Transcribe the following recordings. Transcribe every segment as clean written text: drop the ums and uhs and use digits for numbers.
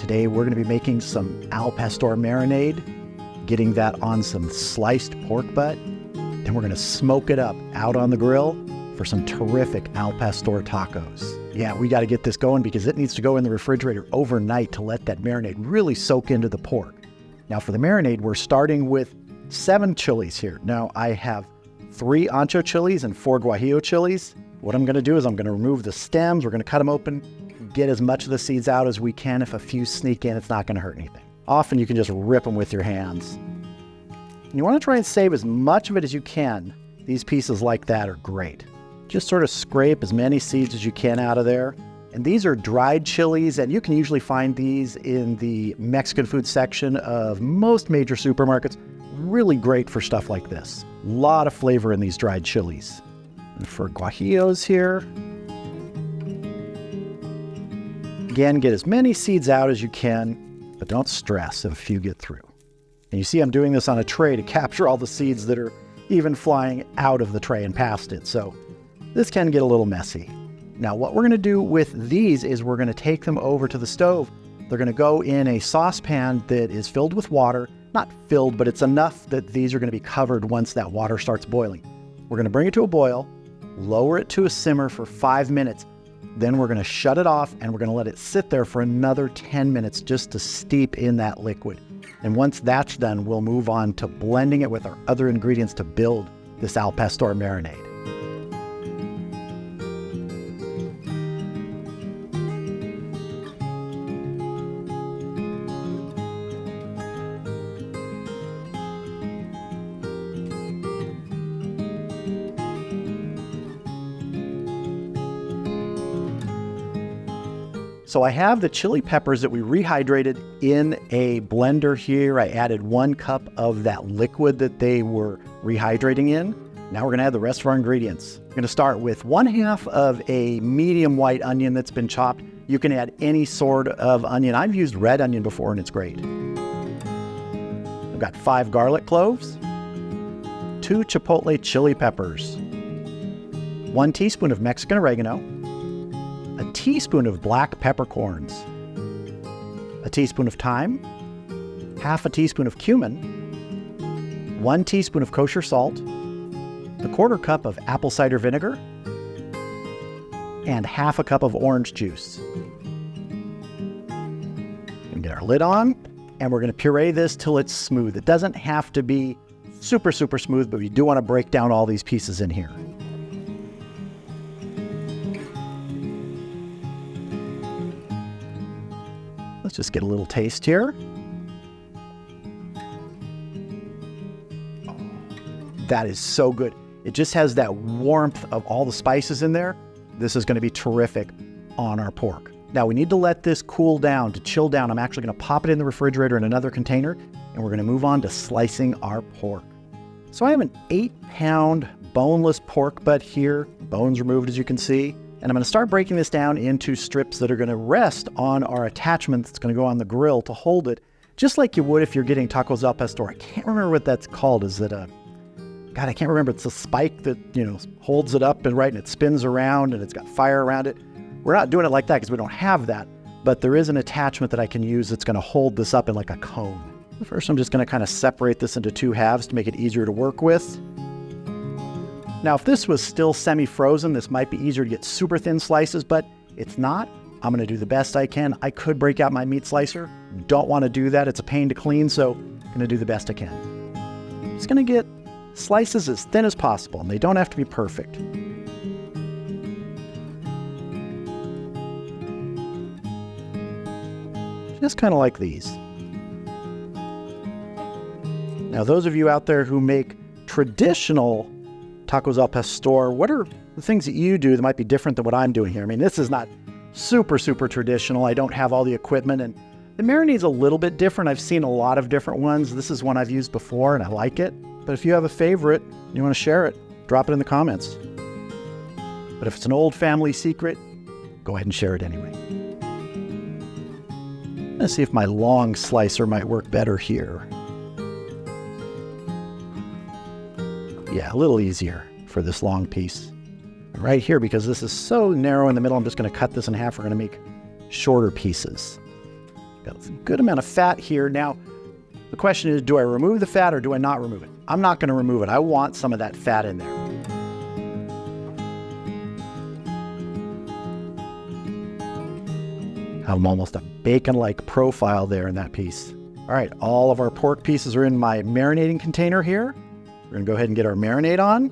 Today we're going to be making some al pastor marinade, getting that on some sliced pork butt. Then we're going to smoke it up out on the grill for some terrific al pastor tacos. Yeah, we got to get this going because it needs to go in the refrigerator overnight to let that marinade really soak into the pork. Now for the marinade, we're starting with 7 chilies here. Now I have 3 Ancho Chiles and 4 Guajillo Chiles. What I'm going to do is I'm going to remove the stems. We're going to cut them open, get as much of the seeds out as we can. If a few sneak in, it's not going to hurt anything. Often you can just rip them with your hands. And you want to try and save as much of it as you can. These pieces like that are great. Just sort of scrape as many seeds as you can out of there. And these are dried chilies, and you can usually find these in the Mexican food section of most major supermarkets. Really great for stuff like this. A lot of flavor in these dried chilies. And for guajillos here, again, get as many seeds out as you can, but don't stress if a few get through. And you see I'm doing this on a tray to capture all the seeds that are even flying out of the tray and past it. So this can get a little messy. Now what we're going to do with these is we're going to take them over to the stove. They're going to go in a saucepan that is filled with water. Not filled, but it's enough that these are going to be covered once that water starts boiling. We're going to bring it to a boil, lower it to a simmer for 5 minutes. Then we're going to shut it off and we're going to let it sit there for another 10 minutes just to steep in that liquid. And once that's done, we'll move on to blending it with our other ingredients to build this al pastor marinade. So I have the chili peppers that we rehydrated in a blender here. I added 1 cup of that liquid that they were rehydrating in. Now we're gonna add the rest of our ingredients. We're gonna start with 1/2 of a medium white onion that's been chopped. You can add any sort of onion. I've used red onion before and it's great. I've got 5 garlic cloves, 2 Chipotle chili peppers, 1 teaspoon of Mexican oregano, a teaspoon of black peppercorns, a teaspoon of thyme, 1/2 teaspoon of cumin, 1 teaspoon of kosher salt, the 1/4 cup of apple cider vinegar, and 1/2 cup of orange juice. And get our lid on, and we're going to puree this till it's smooth. It doesn't have to be super smooth, but we do want to break down all these pieces in here. Let's just get a little taste here. Oh, that is so good. It just has that warmth of all the spices in there. This is going to be terrific on our pork. Now we need to let this cool down, to chill down. I'm actually going to pop it in the refrigerator in another container, and we're going to move on to slicing our pork. So I have an 8-pound boneless pork butt here, bones removed as you can see. And I'm going to start breaking this down into strips that are going to rest on our attachment that's going to go on the grill to hold it, just like you would if you're getting tacos al pastor. I can't remember what that's called. Is it a... God, I can't remember. It's a spike that, holds it up and it spins around and it's got fire around it. We're not doing it like that because we don't have that, but there is an attachment that I can use that's going to hold this up in like a cone. First, I'm just going to kind of separate this into 2 halves to make it easier to work with. Now, if this was still semi-frozen, this might be easier to get super thin slices, but it's not. I'm going to do the best I can. I could break out my meat slicer. Don't want to do that. It's a pain to clean, so I'm going to do the best I can. I'm just going to get slices as thin as possible, and they don't have to be perfect. Just kind of like these. Now, those of you out there who make traditional tacos al pastor, what are the things that you do that might be different than what I'm doing here? I mean, this is not super traditional. I don't have all the equipment, and the marinade's a little bit different. I've seen a lot of different ones. This is one I've used before, and I like it. But if you have a favorite and you want to share it, drop it in the comments. But if it's an old family secret, go ahead and share it anyway. Let's see if my long slicer might work better here. Yeah, a little easier for this long piece. Right here, because this is so narrow in the middle, I'm just going to cut this in half. We're going to make shorter pieces. Got a good amount of fat here. Now, the question is, do I remove the fat or do I not remove it? I'm not going to remove it. I want some of that fat in there. Have almost a bacon-like profile there in that piece. All right, all of our pork pieces are in my marinating container here. We're going to go ahead and get our marinade on.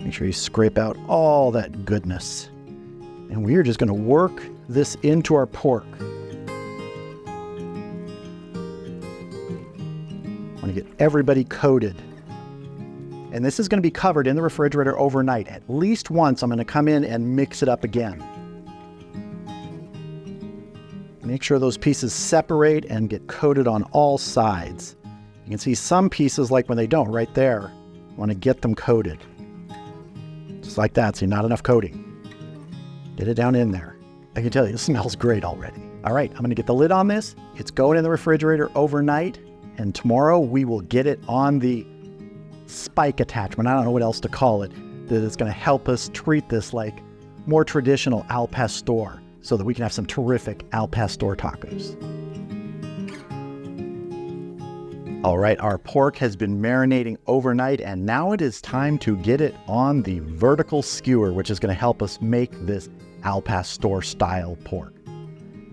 Make sure you scrape out all that goodness. And we are just going to work this into our pork. I want to get everybody coated. And this is going to be covered in the refrigerator overnight. At least once, I'm going to come in and mix it up again. Make sure those pieces separate and get coated on all sides. You can see some pieces, like when they don't, right there. I want to get them coated. Just like that, see, not enough coating. Get it down in there. I can tell you, it smells great already. All right, I'm going to get the lid on this. It's going in the refrigerator overnight. And tomorrow we will get it on the spike attachment. I don't know what else to call it. That is going to help us treat this like more traditional al pastor so that we can have some terrific al pastor tacos. All right, our pork has been marinating overnight and now it is time to get it on the vertical skewer, which is going to help us make this al pastor style pork.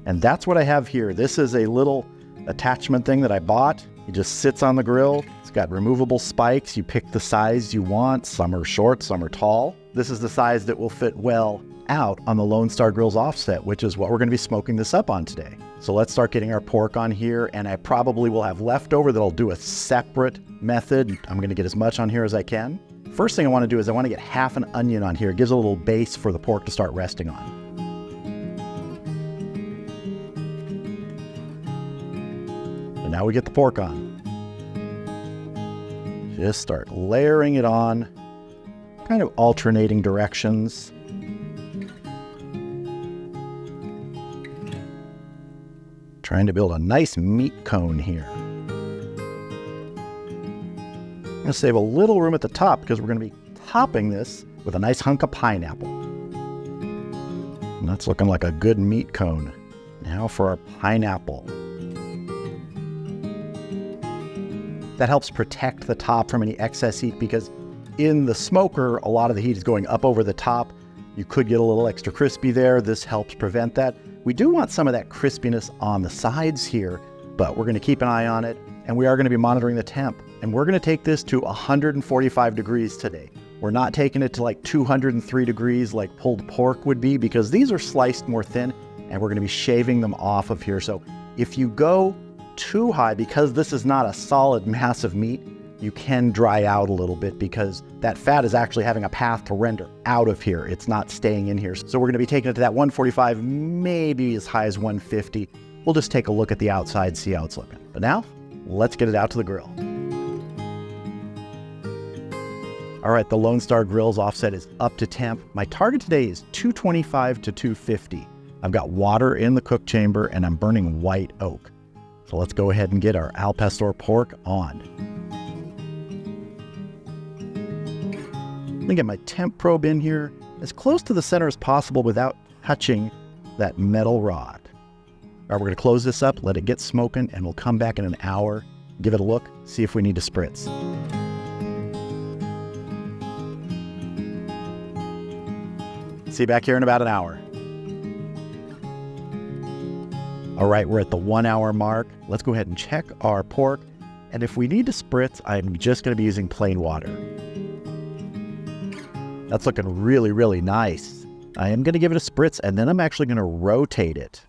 And that's what I have here. This is a little attachment thing that I bought. It just sits on the grill. It's got removable spikes. You pick the size you want. Some are short, some are tall. This is the size that will fit well out on the Lone Star Grillz offset, which is what we're going to be smoking this up on today. So let's start getting our pork on here, and I probably will have leftover that I'll do a separate method. I'm going to get as much on here as I can. First thing I want to do is I want to get half an onion on here. It gives a little base for the pork to start resting on. And now we get the pork on. Just start layering it on, kind of alternating directions. Trying to build a nice meat cone here. I'm going to save a little room at the top because we're going to be topping this with a nice hunk of pineapple. And that's looking like a good meat cone. Now for our pineapple. That helps protect the top from any excess heat because in the smoker, a lot of the heat is going up over the top. You could get a little extra crispy there. This helps prevent that. We do want some of that crispiness on the sides here, but we're going to keep an eye on it, and we are going to be monitoring the temp. And we're going to take this to 145 degrees today. We're not taking it to like 203 degrees like pulled pork would be because these are sliced more thin, and we're going to be shaving them off of here. So if you go too high, because this is not a solid mass of meat, you can dry out a little bit because that fat is actually having a path to render out of here. It's not staying in here. So we're going to be taking it to that 145, maybe as high as 150. We'll just take a look at the outside, see how it's looking. But now, let's get it out to the grill. All right, the Lone Star Grillz offset is up to temp. My target today is 225 to 250. I've got water in the cook chamber and I'm burning white oak. So let's go ahead and get our al pastor pork on. Let me get my temp probe in here as close to the center as possible without touching that metal rod. All right, we're going to close this up, let it get smoking, and we'll come back in an hour, give it a look, see if we need to spritz. See you back here in about an hour. All right, we're at the 1 hour mark. Let's go ahead and check our pork. And if we need to spritz, I'm just going to be using plain water. That's looking really, really nice. I am going to give it a spritz, and then I'm actually going to rotate it.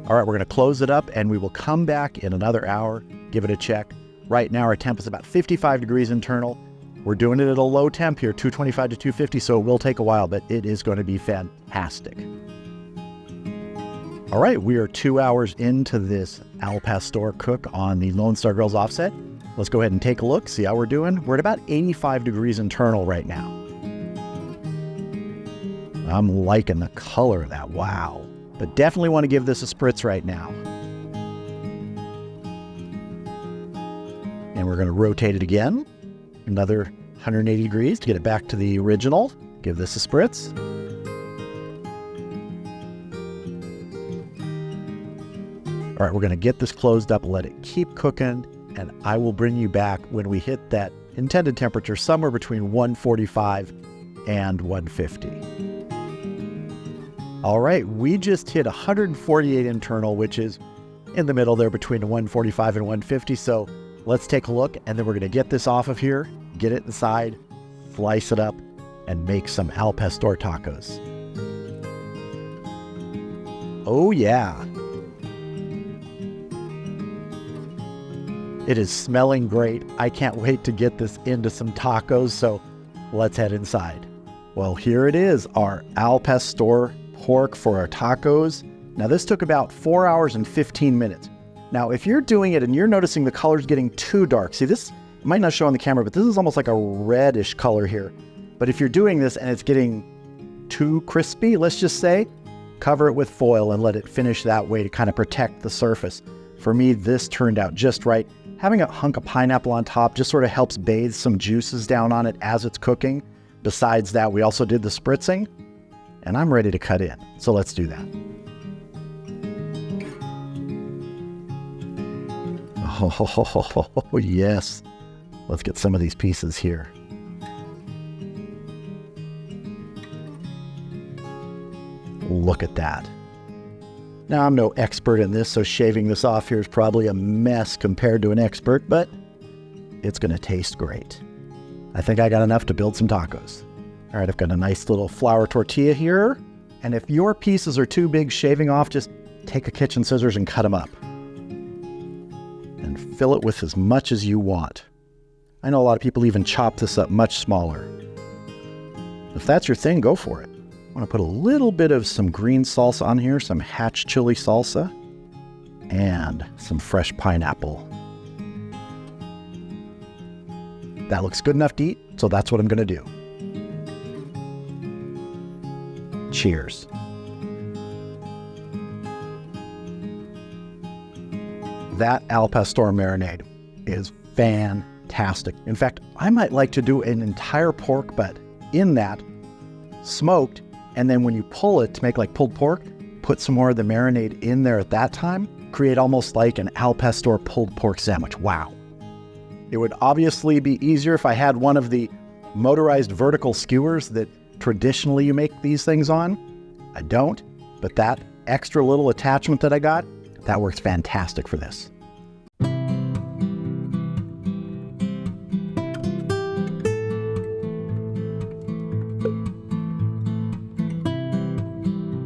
All right, we're going to close it up, and we will come back in another hour, give it a check. Right now, our temp is about 55 degrees internal. We're doing it at a low temp here, 225 to 250, so it will take a while, but it is going to be fantastic. All right, we are 2 hours into this al pastor cook on the Lone Star Grillz offset. Let's go ahead and take a look, see how we're doing. We're at about 85 degrees internal right now. I'm liking the color of that, wow. But definitely want to give this a spritz right now. And we're going to rotate it again, another 180 degrees to get it back to the original. Give this a spritz. All right, we're going to get this closed up, let it keep cooking, and I will bring you back when we hit that intended temperature somewhere between 145 and 150. All right, we just hit 148 internal, which is in the middle there between 145 and 150. So let's take a look, and then we're going to get this off of here, get it inside, slice it up, and make some al pastor tacos. Oh yeah. It is smelling great. I can't wait to get this into some tacos, so let's head inside. Well, here it is, our al pastor pork for our tacos. Now this took about 4 hours and 15 minutes. Now if you're doing it and you're noticing the color's getting too dark, see this might not show on the camera, but this is almost like a reddish color here. But if you're doing this and it's getting too crispy, let's just say, cover it with foil and let it finish that way to kind of protect the surface. For me, this turned out just right. Having a hunk of pineapple on top just sort of helps bathe some juices down on it as it's cooking. Besides that, we also did the spritzing, and I'm ready to cut in. So let's do that. Oh, yes. Let's get some of these pieces here. Look at that. Now, I'm no expert in this, so shaving this off here is probably a mess compared to an expert, but it's going to taste great. I think I got enough to build some tacos. All right, I've got a nice little flour tortilla here. And if your pieces are too big shaving off, just take a kitchen scissors and cut them up. And fill it with as much as you want. I know a lot of people even chop this up much smaller. If that's your thing, go for it. I want to put a little bit of some green salsa on here, some hatch chili salsa, and some fresh pineapple. That looks good enough to eat, so that's what I'm going to do. Cheers. That al pastor marinade is fantastic. In fact, I might like to do an entire pork butt in that, smoked, and then when you pull it to make like pulled pork, put some more of the marinade in there at that time, create almost like an al pastor pulled pork sandwich. Wow. It would obviously be easier if I had one of the motorized vertical skewers that traditionally you make these things on. I don't, but that extra little attachment that I got, that works fantastic for this.